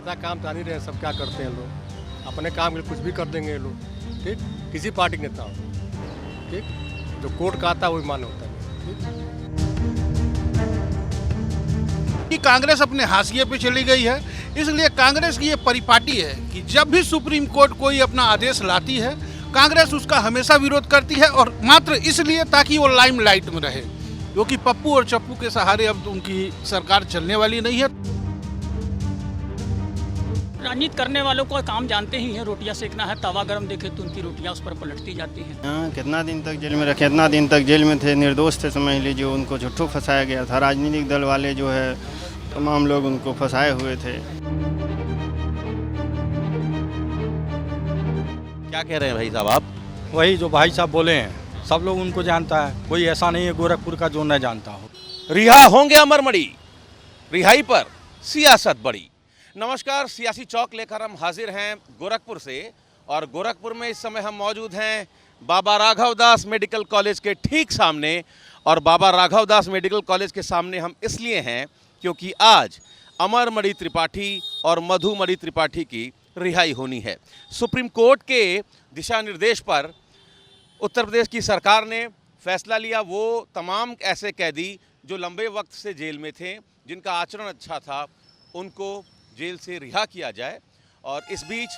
नेता काम जान ही रहे हैं सब क्या करते हैं लोग, अपने काम के लिए कुछ भी कर देंगे ये लोग, ठीक। किसी पार्टी के नेता हो, ठीक, जो कोर्ट का आता है वही मान होता है, ठीक। कि कांग्रेस अपने हाशिए पे चली गई है, इसलिए कांग्रेस की ये परिपाटी है कि जब भी सुप्रीम कोर्ट कोई अपना आदेश लाती है कांग्रेस उसका हमेशा विरोध करती है, और मात्र इसलिए ताकि वो लाइमलाइट में रहे, क्योंकि पप्पू और चप्पू के सहारे अब तो उनकी सरकार चलने वाली नहीं है। राजनीति करने वालों को काम जानते ही हैं, रोटियां सेकना है, तवा गरम देखे तो उनकी रोटियां उस पर पलटती जाती हैं। हाँ, कितना दिन तक जेल में रखे, कितना दिन तक जेल में थे, निर्दोष थे, समझ लीजिए। उनको झूठों फंसाया गया था, राजनीतिक दल वाले जो है तमाम लोग उनको फंसाए हुए थे। क्या कह रहे हैं भाई साहब आप? वही जो भाई साहब बोले हैं, सब लोग उनको जानता है, कोई ऐसा नहीं है गोरखपुर का जो न जानता हो। रिहा होंगे अमरमणि, रिहाई पर सियासत बड़ी। नमस्कार, सियासी चौक लेकर हम हाजिर हैं गोरखपुर से, और गोरखपुर में इस समय हम मौजूद हैं बाबा राघव दास मेडिकल कॉलेज के ठीक सामने। और बाबा राघव दास मेडिकल कॉलेज के सामने हम इसलिए हैं क्योंकि आज अमरमणि त्रिपाठी और मधुमणि त्रिपाठी की रिहाई होनी है। सुप्रीम कोर्ट के दिशा निर्देश पर उत्तर प्रदेश की सरकार ने फैसला लिया, वो तमाम ऐसे कैदी जो लंबे वक्त से जेल में थे, जिनका आचरण अच्छा था, उनको जेल से रिहा किया जाए। और इस बीच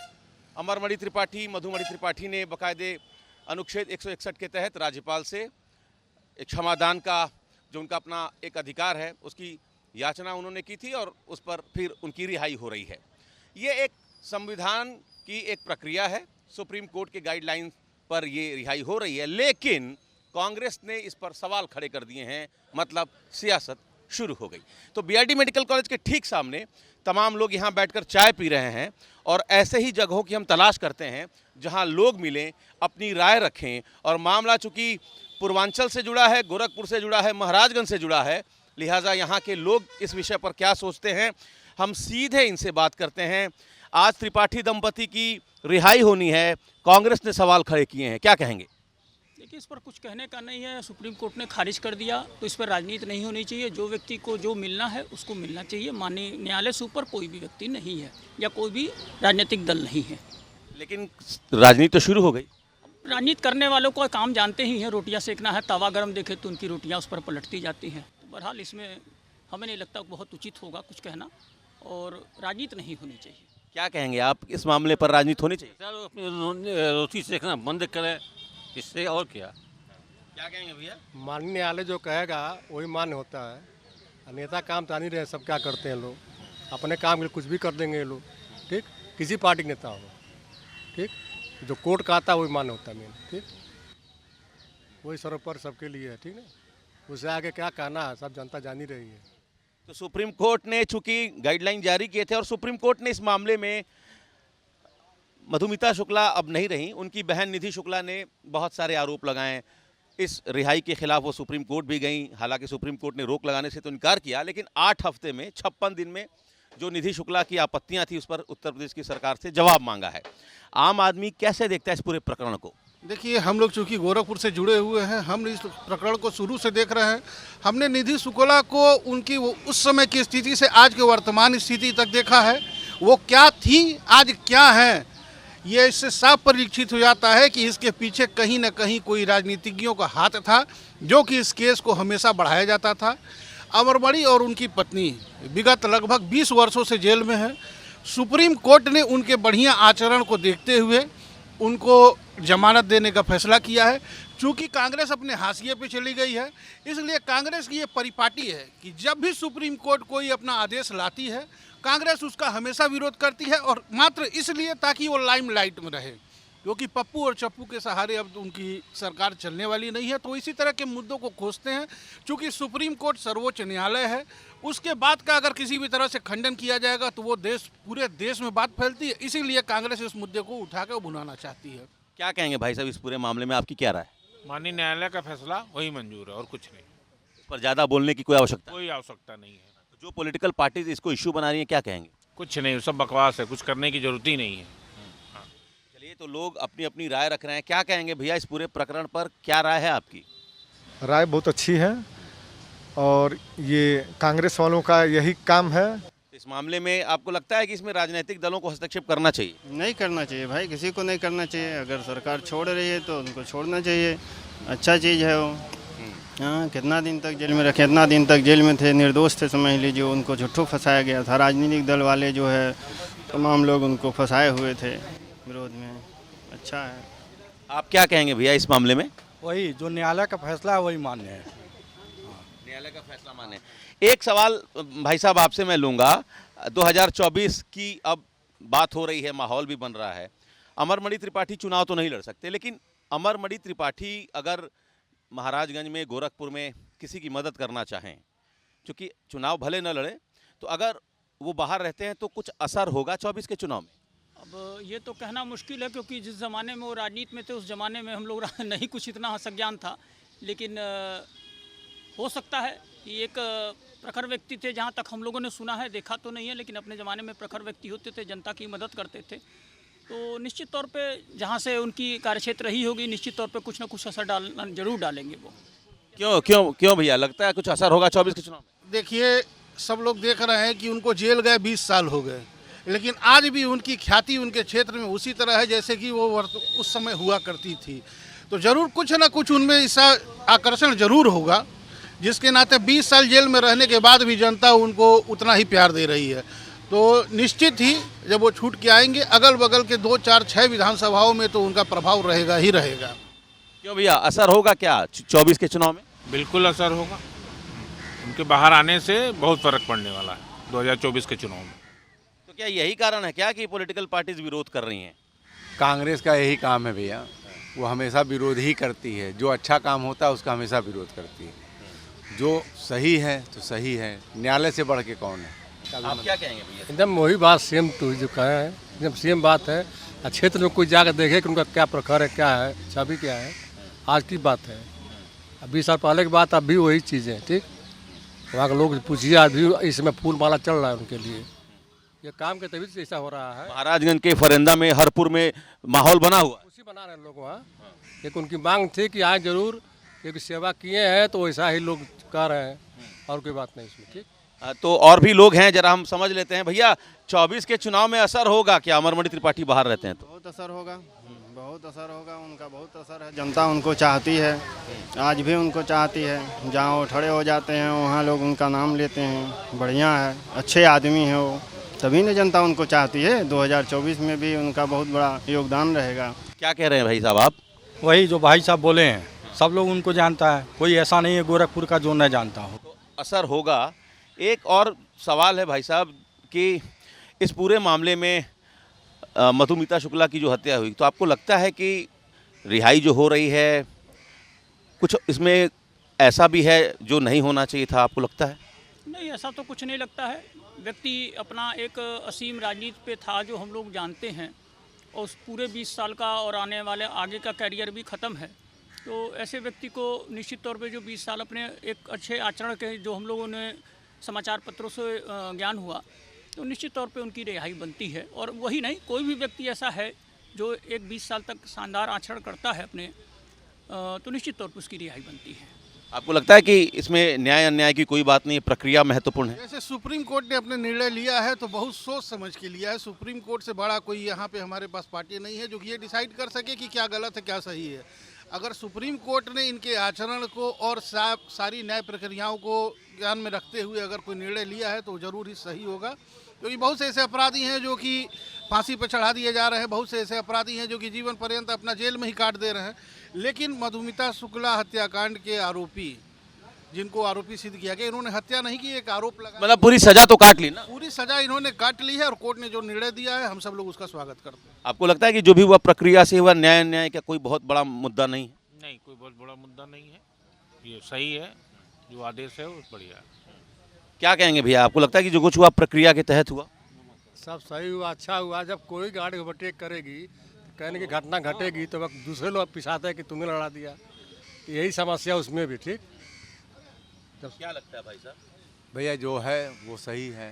अमरमणि त्रिपाठी, मधुमणि त्रिपाठी ने बाकायदे अनुच्छेद 161 के तहत राज्यपाल से एक क्षमादान का जो उनका अपना एक अधिकार है उसकी याचना उन्होंने की थी, और उस पर फिर उनकी रिहाई हो रही है। ये एक संविधान की एक प्रक्रिया है, सुप्रीम कोर्ट के गाइडलाइन पर ये रिहाई हो रही है, लेकिन कांग्रेस ने इस पर सवाल खड़े कर दिए हैं, मतलब सियासत शुरू हो गई। तो बीआरडी मेडिकल कॉलेज के ठीक सामने तमाम लोग यहाँ बैठकर चाय पी रहे हैं, और ऐसे ही जगहों की हम तलाश करते हैं जहाँ लोग मिलें, अपनी राय रखें। और मामला चूँकि पूर्वांचल से जुड़ा है, गोरखपुर से जुड़ा है, महाराजगंज से जुड़ा है, लिहाजा यहाँ के लोग इस विषय पर क्या सोचते हैं हम सीधे इनसे बात करते हैं। आज त्रिपाठी दंपति की रिहाई होनी है, कांग्रेस ने सवाल खड़े किए हैं, क्या कहेंगे? देखिए, इस पर कुछ कहने का नहीं है, सुप्रीम कोर्ट ने खारिज कर दिया, तो इस पर राजनीति नहीं होनी चाहिए। जो व्यक्ति को जो मिलना है उसको मिलना चाहिए। माननीय न्यायालय से ऊपर कोई भी व्यक्ति नहीं है या कोई भी राजनीतिक दल नहीं है। लेकिन राजनीति तो शुरू हो गई। राजनीति करने वालों को काम जानते ही हैं, रोटियां सेकना है, तवा गरम देखे तो उनकी रोटियां उस पर पलटती जाती हैं। तो बहरहाल इसमें हमें नहीं लगता बहुत उचित होगा कुछ कहना, और राजनीति नहीं होनी चाहिए। क्या कहेंगे आप, इस मामले पर राजनीति होनी चाहिए? सर अपनी रोटी सेकना बंद करें, इससे और क्या कहेंगे भैया? माननीय न्यायालय जो कहेगा वही मान्य होता है। नेता काम जान ही रहे हैं सब क्या करते हैं लोग, अपने काम के लिए कुछ भी कर देंगे ये लोग, ठीक। किसी पार्टी के नेता हो, ठीक, जो कोर्ट का आता है वही मान्य होता है मेन, ठीक। वही सर्वोपरि सबके लिए है, ठीक ना। उससे आगे क्या कहना है सब जनता जान ही रही है। तो सुप्रीम कोर्ट ने चूंकि गाइडलाइन जारी किए थे, और सुप्रीम कोर्ट ने इस मामले में मधुमिता शुक्ला अब नहीं रही, उनकी बहन निधि शुक्ला ने बहुत सारे आरोप लगाए इस रिहाई के खिलाफ। वो सुप्रीम कोर्ट भी गई, हालांकि सुप्रीम कोर्ट ने रोक लगाने से तो इनकार किया, लेकिन 8 हफ्ते में 56 दिन में जो निधि शुक्ला की आपत्तियां थी उस पर उत्तर प्रदेश की सरकार से जवाब मांगा है। आम आदमी कैसे देखता है इस पूरे प्रकरण को? देखिए, हम लोग चूंकि गोरखपुर से जुड़े हुए हैं, हम इस प्रकरण को शुरू से देख रहे हैं। हमने निधि शुक्ला को उनकी उस समय की स्थिति से आज के वर्तमान स्थिति तक देखा है, वो क्या थी आज क्या है, ये इससे साफ परिलक्षित हो जाता है कि इसके पीछे कहीं न कहीं कोई राजनीतिज्ञों का हाथ था, जो कि इस केस को हमेशा बढ़ाया जाता था। अमरमणि और उनकी पत्नी विगत लगभग 20 वर्षों से जेल में है। सुप्रीम कोर्ट ने उनके बढ़िया आचरण को देखते हुए उनको जमानत देने का फैसला किया है। चूँकि कांग्रेस अपने हाशिए पे चली गई है, इसलिए कांग्रेस की ये परिपाटी है कि जब भी सुप्रीम कोर्ट कोई अपना आदेश लाती है कांग्रेस उसका हमेशा विरोध करती है, और मात्र इसलिए ताकि वो लाइमलाइट में रहे, क्योंकि पप्पू और चप्पू के सहारे अब उनकी सरकार चलने वाली नहीं है। तो इसी तरह के मुद्दों को खोजते हैं। चूँकि सुप्रीम कोर्ट सर्वोच्च न्यायालय है, उसके बाद का अगर किसी भी तरह से खंडन किया जाएगा तो वो पूरे देश में बात फैलती है। इसीलिए कांग्रेस इस मुद्दे को उठाकर भुनाना चाहती है। क्या कहेंगे भाई साहब, इस पूरे मामले में आपकी क्या राय? माननीय न्यायालय का फैसला वही मंजूर है और कुछ नहीं। इस पर ज़्यादा बोलने की कोई आवश्यकता नहीं है। जो पॉलिटिकल पार्टीज इसको इशू बना रही हैं, क्या कहेंगे? कुछ नहीं, सब बकवास है, कुछ करने की जरूरत ही नहीं है। चलिए, तो लोग अपनी अपनी राय रख रहे हैं, क्या कहेंगे भैया इस पूरे प्रकरण पर, क्या राय है आपकी? राय बहुत अच्छी है, और ये कांग्रेस वालों का यही काम है। इस मामले में आपको लगता है कि इसमें राजनीतिक दलों को हस्तक्षेप करना चाहिए? नहीं करना चाहिए भाई, किसी को नहीं करना चाहिए। अगर सरकार छोड़ रही है तो उनको छोड़ना चाहिए, अच्छा चीज़ है वो। हाँ, कितना दिन तक जेल में रखे, इतना दिन तक जेल में थे, निर्दोष थे समझ लीजिए, उनको झूठों फंसाया गया था। राजनीतिक दल वाले जो है तमाम लोग उनको फंसाए हुए थे विरोध में। अच्छा है। आप क्या कहेंगे भैया इस मामले में? वही जो न्यायालय का फैसला है वही मान्य है। न्यायालय का फैसला माने। एक सवाल भाई साहब आपसे मैं लूँगा, 2024 की अब बात हो रही है, माहौल भी बन रहा है। अमरमणि त्रिपाठी चुनाव तो नहीं लड़ सकते, लेकिन अमरमणि त्रिपाठी अगर महाराजगंज में, गोरखपुर में किसी की मदद करना चाहें, क्योंकि चुनाव भले न लड़े, तो अगर वो बाहर रहते हैं तो कुछ असर होगा 24 के चुनाव में? अब ये तो कहना मुश्किल है, क्योंकि जिस ज़माने में वो राजनीति में थे उस ज़माने में हम लोग नहीं कुछ इतना संज्ञान था, लेकिन हो सकता है कि एक प्रखर व्यक्ति थे। जहाँ तक हम लोगों ने सुना है, देखा तो नहीं है, लेकिन अपने ज़माने में प्रखर व्यक्ति होते थे, जनता की मदद करते थे। तो निश्चित तौर पे जहाँ से उनकी कार्यक्षेत्र रही होगी, निश्चित तौर पे कुछ ना कुछ असर जरूर डालेंगे वो। क्यों क्यों क्यों भैया, लगता है कुछ असर होगा 24 के चुनाव में? देखिए, सब लोग देख रहे हैं कि उनको जेल गए 20 साल हो गए, लेकिन आज भी उनकी ख्याति उनके क्षेत्र में उसी तरह है जैसे कि वो उस समय हुआ करती थी। तो ज़रूर कुछ ना कुछ उनमें ऐसा आकर्षण जरूर होगा, जिसके नाते 20 साल जेल में रहने के बाद भी जनता उनको उतना ही प्यार दे रही है। तो निश्चित ही जब वो छूट के आएंगे, अगल बगल के 2, 4, 6 विधानसभाओं में तो उनका प्रभाव रहेगा ही रहेगा। क्यों भैया, असर होगा क्या 24 के चुनाव में? बिल्कुल असर होगा। उनके बाहर आने से बहुत फर्क पड़ने वाला है 2024 के चुनाव में। तो क्या यही कारण है क्या कि पॉलिटिकल पार्टीज विरोध कर रही हैं? कांग्रेस का यही काम है भैया, वो हमेशा विरोध ही करती है। जो अच्छा काम होता है उसका हमेशा विरोध करती है। जो सही है तो सही है, न्यायालय से बढ़ के कौन है। आप क्या कहेंगे भैया? एकदम वही बात सेम टू जो कहे हैं, एकदम सेम बात है। क्षेत्र में कोई जाकर देखे कि उनका क्या प्रखर है, क्या है, छवि क्या है, आज की बात है। 20 साल पहले की बात, अब भी वही चीज़ें, ठीक। वहाँ के लोग पूछिए, आज भी इसमें फूल माला चल रहा है उनके लिए। ये काम के तभी से ऐसा हो रहा है। महाराजगंज के फरेंदा में, हरपुर में माहौल बना हुआ है। उसी बना रहे हैं लोग वहाँ। एक उनकी मांग थी कि आए जरूर, क्योंकि सेवा किए हैं तो वैसा ही लोग कर रहे हैं, और कोई बात नहीं इसमें, ठीक। तो और भी लोग हैं, जरा हम समझ लेते हैं। भैया, 24 के चुनाव में असर होगा क्या अमरमणि त्रिपाठी बाहर रहते हैं तो? बहुत असर होगा, बहुत असर होगा, उनका बहुत असर है। जनता उनको चाहती है, आज भी उनको चाहती है। जहाँ वो खड़े हो जाते हैं वहाँ लोग उनका नाम लेते हैं, बढ़िया है, अच्छे आदमी हैं वो, तभी ना जनता उनको चाहती है। 2024 में भी उनका बहुत बड़ा योगदान रहेगा। क्या कह रहे हैं भाई साहब आप? वही जो भाई साहब बोले हैं, सब लोग उनको जानता है, कोई ऐसा नहीं है गोरखपुर का जो नहीं जानता हो। तो असर होगा। एक और सवाल है भाई साहब कि इस पूरे मामले में मधुमिता शुक्ला की जो हत्या हुई, तो आपको लगता है कि रिहाई जो हो रही है, कुछ इसमें ऐसा भी है जो नहीं होना चाहिए था, आपको लगता है? नहीं, ऐसा तो कुछ नहीं लगता है। व्यक्ति अपना एक असीम राजनीति पे था जो हम लोग जानते हैं, और उस पूरे 20 साल का और आने वाले आगे का कैरियर भी ख़त्म है। तो ऐसे व्यक्ति को निश्चित तौर पे जो 20 साल अपने एक अच्छे आचरण के जो हम लोगों ने समाचार पत्रों से ज्ञान हुआ, तो निश्चित तौर पे उनकी रिहाई बनती है। और वही नहीं, कोई भी व्यक्ति ऐसा है जो एक 20 साल तक शानदार आचरण करता है अपने, तो निश्चित तौर पे उसकी रिहाई बनती है। आपको लगता है कि इसमें न्याय अन्याय की कोई बात नहीं है, प्रक्रिया महत्वपूर्ण है? जैसे सुप्रीम कोर्ट ने अपने निर्णय लिया है तो बहुत सोच समझ के लिया है। सुप्रीम कोर्ट से बड़ा कोई यहाँ पे हमारे पास पार्टी नहीं है जो कि ये डिसाइड कर सके कि क्या गलत है क्या सही है। अगर सुप्रीम कोर्ट ने इनके आचरण को और सारी न्याय प्रक्रियाओं को ध्यान में रखते हुए अगर कोई निर्णय लिया है तो ज़रूर ही सही होगा, क्योंकि बहुत से ऐसे अपराधी हैं जो कि फांसी पर चढ़ा दिए जा रहे हैं, बहुत से ऐसे अपराधी हैं जो कि जीवन पर्यंत अपना जेल में ही काट दे रहे हैं। लेकिन मधुमिता शुक्ला हत्याकांड के आरोपी, जिनको आरोपी सिद्ध किया गया, इन्होंने हत्या नहीं की, एक आरोप लगा, मतलब पूरी सजा तो काट ली ना? पूरी सजा इन्होंने काट ली है, और कोर्ट ने जो निर्णय दिया है हम सब लोग उसका स्वागत करते हैं। आपको लगता है कि जो भी हुआ प्रक्रिया से हुआ, न्याय अन्याय का कोई बहुत बड़ा मुद्दा नहीं है? नहीं, कोई बहुत बड़ा मुद्दा नहीं है, ये सही है, जो आदेश है वो बढ़िया है। क्या कहेंगे भैया, आपको लगता है कि जो कुछ हुआ प्रक्रिया के तहत हुआ? सब सही हुआ, अच्छा हुआ। जब कोई गाड़ी ओवरटेक करेगी, कहने की घटना घटेगी, तो वक्त दूसरे लोग पिछाते हैं कि तुमने लड़ा दिया। यही समस्या उसमें भी, ठीक। क्या लगता है भाई साहब? भैया जो है वो सही है,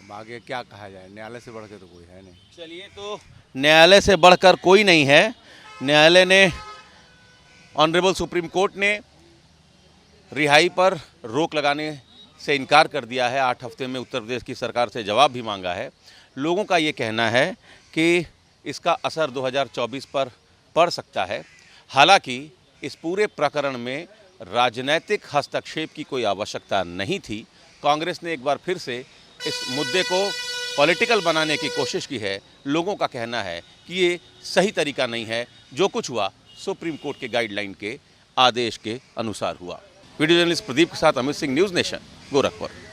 अब आगे क्या कहा जाए, न्यायालय से बढ़ के तो कोई है नहीं। चलिए, तो न्यायालय से बढ़कर कोई नहीं है। न्यायालय ने, ऑनरेबल सुप्रीम कोर्ट ने रिहाई पर रोक लगाने से इनकार कर दिया है। 8 हफ्ते में उत्तर प्रदेश की सरकार से जवाब भी मांगा है। लोगों का ये कहना है कि इसका असर 2024 पर पड़ सकता है। हालांकि इस पूरे प्रकरण में राजनीतिक हस्तक्षेप की कोई आवश्यकता नहीं थी। कांग्रेस ने एक बार फिर से इस मुद्दे को पॉलिटिकल बनाने की कोशिश की है। लोगों का कहना है कि ये सही तरीका नहीं है। जो कुछ हुआ सुप्रीम कोर्ट के गाइडलाइन के आदेश के अनुसार हुआ। वीडियो जर्नलिस्ट प्रदीप के साथ अमित सिंह, न्यूज़ नेशन, गोरखपुर।